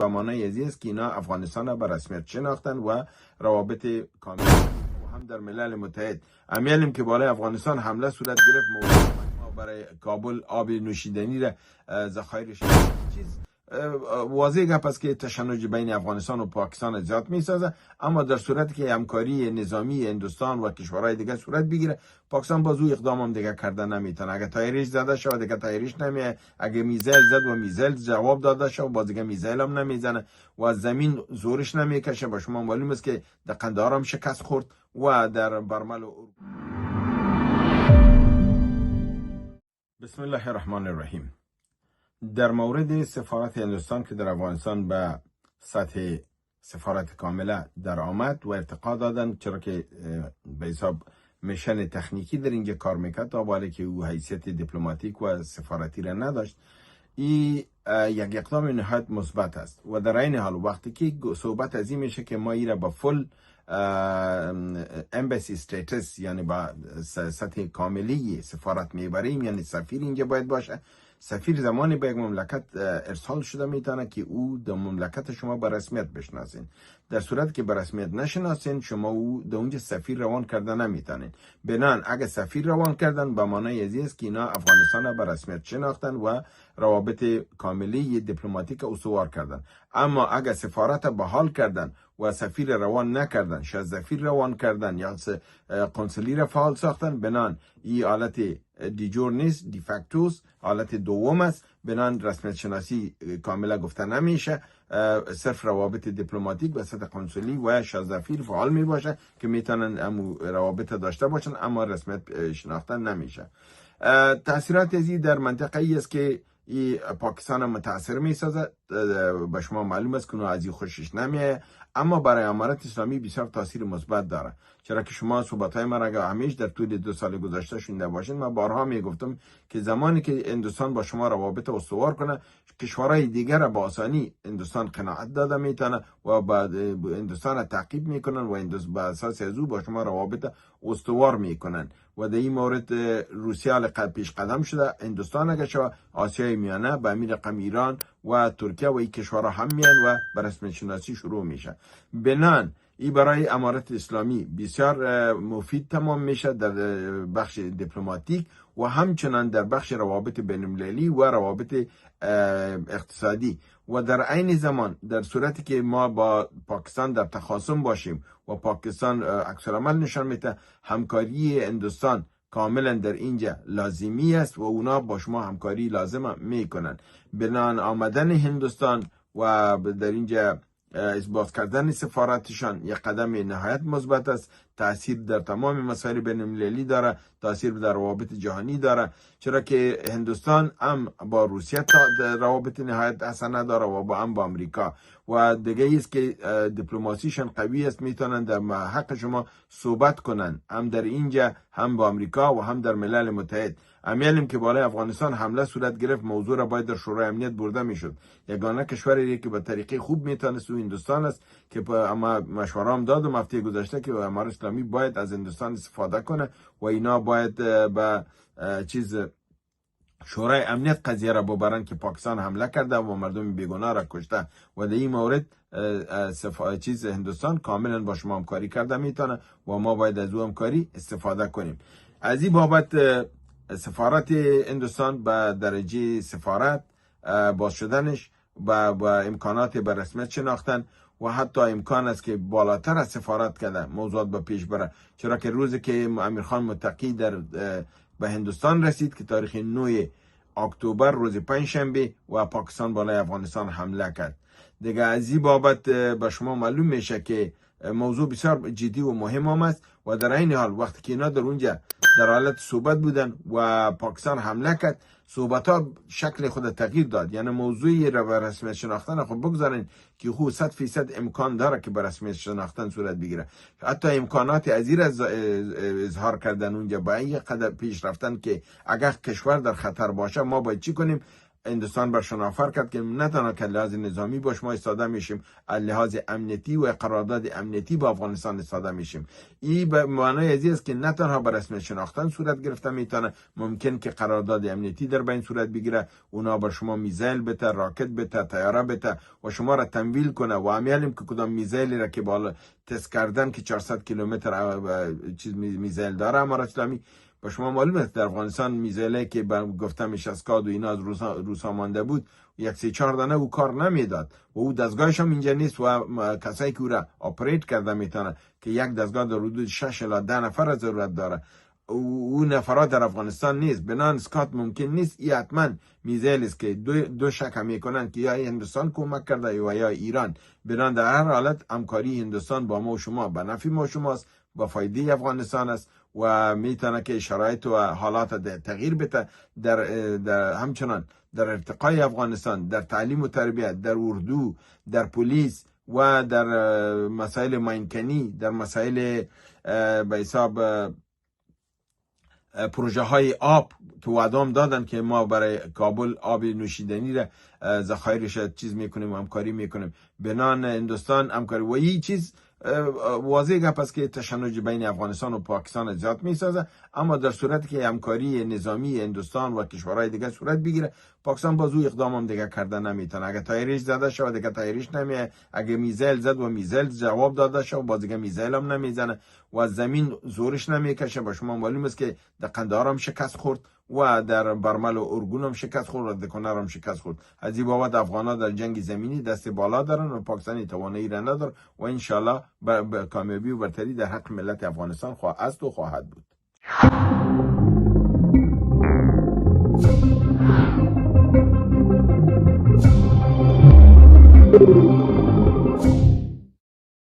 به معنای ازی است که اینا افغانستان را به رسمیت شناختن و روابط کامل و هم در ملل متحد امیالیم که بالای افغانستان حمله صورت گرفت. ما برای کابل آب نوشیدنی را ذخایر چیز واضح گپ است که تشنج بین افغانستان و پاکستان زیاد میسازه، اما در صورتی که همکاری نظامی هندوستان و کشورهای دیگه صورت بگیره پاکستان باز او اقدام هم دیگه کردن نمیتونه. اگه تایریش زده شود دیگه تایریش نمیه، اگه میزایل زد و میزایل جواب داده شود باز دیگه میزایل هم نمیزنه و از زمین زورش نمیکشه. با شما معلوم است که در قندهار هم شکست خورد و در برمل و بسم الله الرحمن الرحیم. در مورد سفارت هندوستان که در افغانستان به سطح سفارت کامله در آمد و ارتقا دادن، چرا که به حساب میشن تکنیکی در اینجا کار میکرد تا بالا که او حیثیت دیپلماتیک و سفارتی را نداشت، این یک اقدام نهایت مثبت است. و در این حال وقتی که صحبت از این میشه که ما این را با فل امبسی استیتس یعنی با سطح کاملی سفارت میبریم، یعنی سفیر اینجا باید باشه. سفیر زمانی به یک مملکت ارسال شده میتونه که او در مملکت شما به رسمیت بشناسین. در صورت که به رسمیت نشناسین شما او در اونجا سفیر روان کرده نمیتونین. بنان اگه سفیر روان کردن به معنای ازی است که اینا افغانستان را به رسمیت شناختن و روابط کاملی دیپلماتیک استوار کردن. اما اگه سفارت بحال کردن و سفیر روان نکردن، سفیر روان کردن یا قنصلی را فعال ساختن، بنان این حالت دیجور نیست، دیفکتوس حالت دوم است. بنان رسمیت شناسی کاملا گفته نمیشه، صرف روابط دیپلماتیک به سطح قنصلی و سفیر فعال می باشه که میتونن روابط داشته باشن اما رسمیت شناختن نمیشه. تاثیرات ازی در منطقه ای است که پاکستان متاثر می سازد. به شما معلوم است که اونو از این خوشش نمیه، اما برای امارت اسلامی بسیار تاثیر مثبت داره. چرا که شما صحبت‌های ما را همیشه در طول 2 سال گذشته شنیده باشین، من بارها میگفتم که زمانی که هندوستان با شما روابط استوار کنه کشورهای دیگر را با آسانی هندوستان قناعت داده میتونه و بعد هندوستان را تعقیب میکنن و بر اساس از او با شما روابط استوار میکنن. و در این مورد روسیه پیش قدم شده، هندوستان اگه شما آسیای میانه به همین رقم ایران و ترکیه و این کشورها هم میان و به رسمیت شناسی شروع میشه. بنان این برای امارت اسلامی بسیار مفید تمام میشه در بخش دیپلماتیک و همچنان در بخش روابط بین‌المللی و روابط اقتصادی. و در عین زمان در صورتی که ما با پاکستان در تخاصم باشیم و پاکستان عکس‌العمل نشان میده، همکاری هندوستان کاملا در اینجا لازمی است و اونا با شما همکاری لازم میکنن. بنان آمدن هندوستان و در اینجا اثبات کردن سفارتشان یک قدم نهایت مثبت است. تاثیر در تمام مسائل بین المللی داره، تاثیر در روابط جهانی داره، چرا که هندوستان هم با روسیه روابط نهایت حسنه داره و با امریکا و دیگه است که دیپلماسیشان قوی است، میتونن در حق شما صحبت کنن هم در اینجا هم با امریکا و هم در ملل متحد. امیالیم که بالای افغانستان حمله صورت گرفت موضوع را باید در شورای امنیت برده میشد. یگانه کشوری که به طریقه خوب میتونست هندوستان است که اما مشوره هم دادم هفته گذشته که امارت اسلامی باید از هندوستان استفاده کنه و اینا باید به شورای امنیت قضیه را ببرن که پاکستان حمله کرده و مردم بیگناه را کشته و در این مورد هندوستان کاملا با شما همکاری کرده میتونه و ما باید از او همکاری استفاده کنیم. از این بابت سفارت هندوستان به درجه سفارت باز شدنش با امکانات به رسمیت شناختن و حتی امکان است که بالاتر از سفارت کرده موضوعات به پیش بره، چرا که روزی که امیرخان متقی به هندوستان رسید که تاریخ 9 اکتبر روز پنجشنبه و پاکستان بالای افغانستان حمله کرد. دیگه از این بابت به شما معلوم میشه که موضوع بسیار جدی و مهم هم است و در این حال وقتی که اینا در اونجا در حالت صحبت بودن و پاکستان حمله کرد صحبت ها شکل خود تغییر داد. یعنی موضوعی را به رسمیت شناختن خب بگذارین که خود 100% امکان داره که به رسمیت شناختن صورت بگیره. حتی امکانات ازیر از اظهار کردن اونجا با این قدر پیش رفتن که اگر کشور در خطر باشه ما باید چی کنیم. هندوستان بر شنافر کرد که نه تنها که لحاظ نظامی با شما استفاده میشیم، لحاظ امنیتی و قرارداد امنیتی با افغانستان استفاده میشیم. این به معنای ازی است که نه تنها بر رسمیت شناختن صورت گرفته میتونه، ممکن که قرارداد امنیتی در بین صورت بگیره، اونا بر شما میزایل بده، راکت بده، طیاره بده و شما را تمویل کنه و امیالیم که کدام میزایلی را که بالا تست کردن که 400 کیلومتر چیز میزایل داره امارات اسلامی. با شما معلوم است در افغانستان میزایلی که گفتم میشه اسکاد و اینا از روسا مانده بود، یک 3-4 دانه او کار نمیداد و او دستگاهش هم اینجا نیست و کسایی که او را آپریت کرده میتونه که یک دستگاه در حدود 6 الی 10 نفر ضرورت داره، او نفرات در افغانستان نیست. بنان اسکات ممکن نیست. این حتما میزایل است که دو شک میکنن که یا هندوستان کمک کرده و یا ایران. بنان در هر حالت همکاری هندوستان با ما و شما به نفع ما و شماست، با فایده افغانستان است و میتونه که شرایط و حالات تغییر بده در همچنان در ارتقای افغانستان، در تعلیم و تربیت، در اردو، در پلیس و در مسائل ماینکنی، در مسائل به حساب پروژه های آب که وعدام دادن که ما برای کابل آب نوشیدنی را ذخایرش چیز میکنیم و همکاری میکنیم. بنان هندوستان همکاری و این چیز واضح گپ است که تشنج بین افغانستان و پاکستان زیاد میسازه، اما در صورتی که همکاری نظامی هندوستان و کشورهای دیگه صورت بگیره، پاکستان باز او اقدام هم دیگه کردن نمیتونه. اگه تایریش زده شود دیگه تایریش نمیه، اگه میزایل زد و میزایل جواب داده شود باز دیگه میزایل هم نمیزنه و زمین زورش نمیکشه. با شما معلوم است که در قندهار هم شکست خورد و در برمل و ارگون هم شکست خورد و در کنر هم شکست خورد. از این بابت افغان‌ها در جنگ زمینی دست بالا دارن و پاکستانی توانایی را نداره و انشالله به کامیابی و برتری در حق ملت افغانستان است و خواهد بود.